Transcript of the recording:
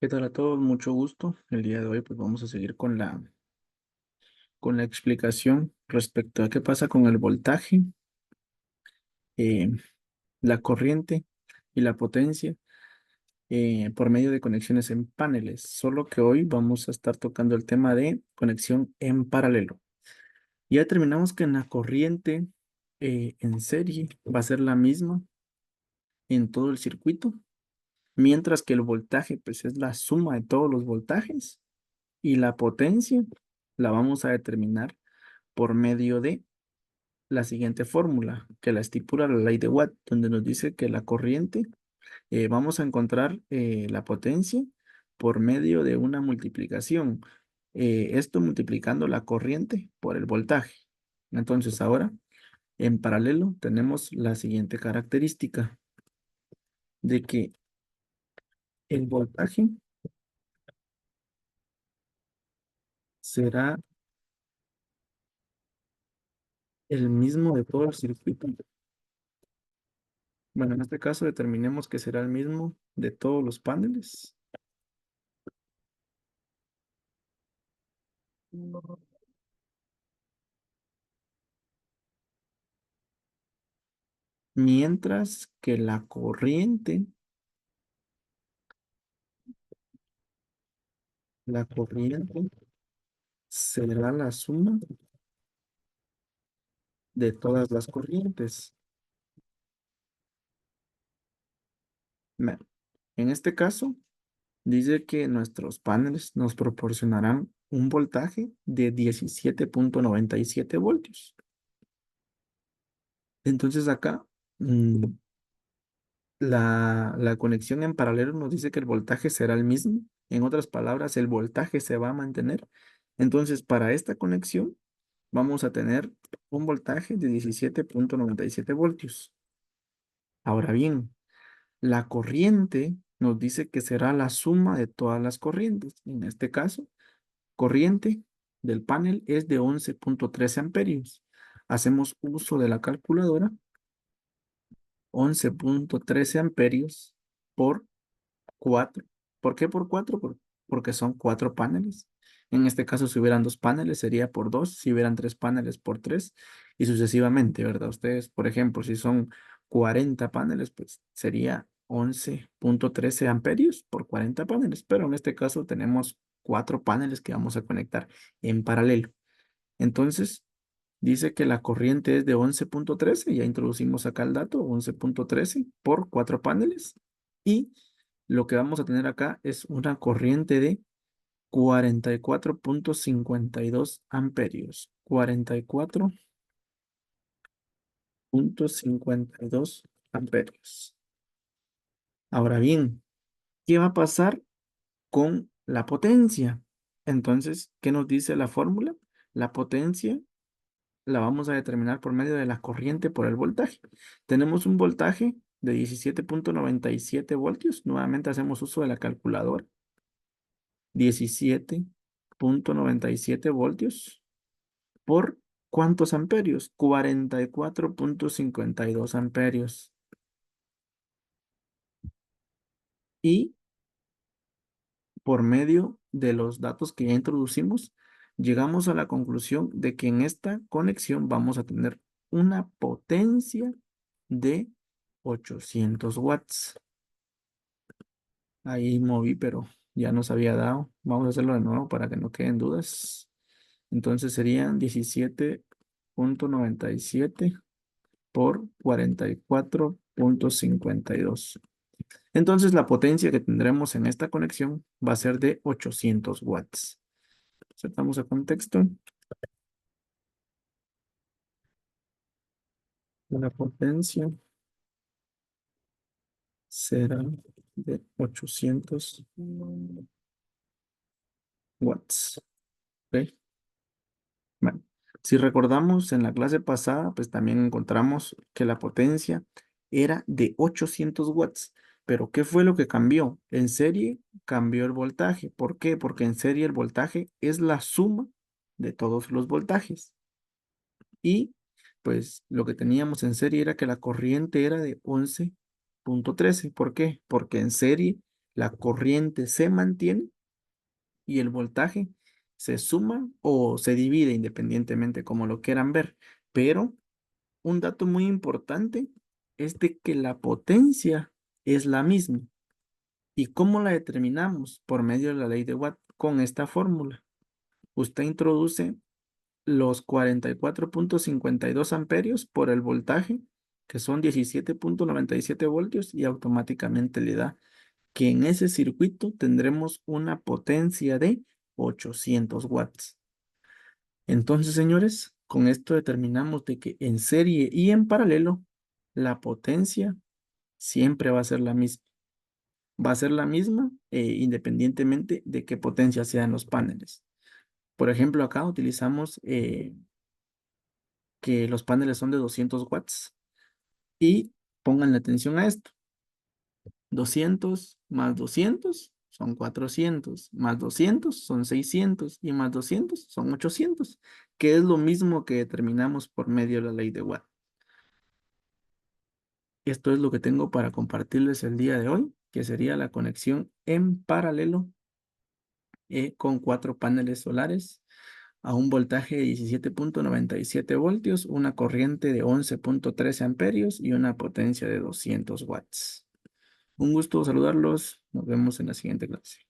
¿Qué tal a todos? Mucho gusto. El día de hoy pues vamos a seguir con la explicación respecto a qué pasa con el voltaje, eh, la corriente y la potencia por medio de conexiones en paneles. Solo que hoy vamos a estar tocando el tema de conexión en paralelo. Ya determinamos que en la corriente en serie va a ser la misma en todo el circuito, mientras que el voltaje pues es la suma de todos los voltajes y la potencia la vamos a determinar por medio de la siguiente fórmula que la estipula la ley de Watt, donde nos dice que la corriente, vamos a encontrar la potencia por medio de una multiplicación. Esto multiplicando la corriente por el voltaje. Entonces ahora, en paralelo, tenemos la siguiente característica de que el voltaje será el mismo de todo el circuito. Bueno, en este caso determinemos que será el mismo de todos los paneles. Mientras que la corriente será la suma de todas las corrientes. Me- En este caso, dice que nuestros paneles nos proporcionarán un voltaje de 17,97 voltios. Entonces acá, mm, la conexión en paralelo nos dice que el voltaje será el mismo. En otras palabras, el voltaje se va a mantener. Entonces, para esta conexión, vamos a tener un voltaje de 17,97 voltios. Ahora bien, la corriente nos dice que será la suma de todas las corrientes. En este caso, corriente del panel es de 11,13 amperios. Hacemos uso de la calculadora. 11,13 amperios por 4. ¿Por qué por 4? Porque son 4 paneles. En este caso, si hubieran 2 paneles, sería por 2. Si hubieran 3 paneles, por 3. Y sucesivamente, ¿verdad? Ustedes, por ejemplo, si son 40 paneles, pues sería 11,13 amperios por 40 paneles. Pero en este caso tenemos 4 paneles que vamos a conectar en paralelo. Entonces, dice que la corriente es de 11,13. Ya introducimos acá el dato, 11,13 por 4 paneles. Y lo que vamos a tener acá es una corriente de 44,52 amperios. 44,52 amperios. Ahora bien, ¿qué va a pasar con la potencia? Entonces, ¿qué nos dice la fórmula? La potencia la vamos a determinar por medio de la corriente por el voltaje. Tenemos un voltaje de 17,97 voltios. Nuevamente hacemos uso de la calculadora. 17,97 voltios por ¿cuántos amperios? 44,52 amperios. Y por medio de los datos que ya introducimos, llegamos a la conclusión de que en esta conexión vamos a tener una potencia de 800 watts. Ahí moví, pero ya nos había dado. Vamos a hacerlo de nuevo para que no queden dudas. Entonces serían 17,97 por 44,52. Entonces la potencia que tendremos en esta conexión va a ser de 800 watts. Saltamos a contexto. La potencia será de 800 watts. ¿Ok? Bueno, si recordamos en la clase pasada, pues también encontramos que la potencia era de 800 watts. Pero ¿qué fue lo que cambió? En serie cambió el voltaje. ¿Por qué? Porque en serie el voltaje es la suma de todos los voltajes. Y pues lo que teníamos en serie era que la corriente era de 11,13. ¿Por qué? Porque en serie la corriente se mantiene y el voltaje se suma o se divide independientemente como lo quieran ver. Pero un dato muy importante es de que la potencia es la misma. ¿Y cómo la determinamos? Por medio de la ley de Watt con esta fórmula. Usted introduce los 44,52 amperios por el voltaje, que son 17,97 voltios, y automáticamente le da que en ese circuito tendremos una potencia de 800 watts. Entonces, señores, con esto determinamos de que en serie y en paralelo, la potencia siempre va a ser la misma. Va a ser la misma independientemente de qué potencia sean los paneles. Por ejemplo, acá utilizamos que los paneles son de 200 watts y pónganle atención a esto. 200 más 200 son 400, más 200 son 600 y más 200 son 800, que es lo mismo que determinamos por medio de la ley de Watt. Esto es lo que tengo para compartirles el día de hoy, que sería la conexión en paralelo con 4 paneles solares a un voltaje de 17,97 voltios, una corriente de 11,13 amperios y una potencia de 200 watts. Un gusto saludarlos. Nos vemos en la siguiente clase.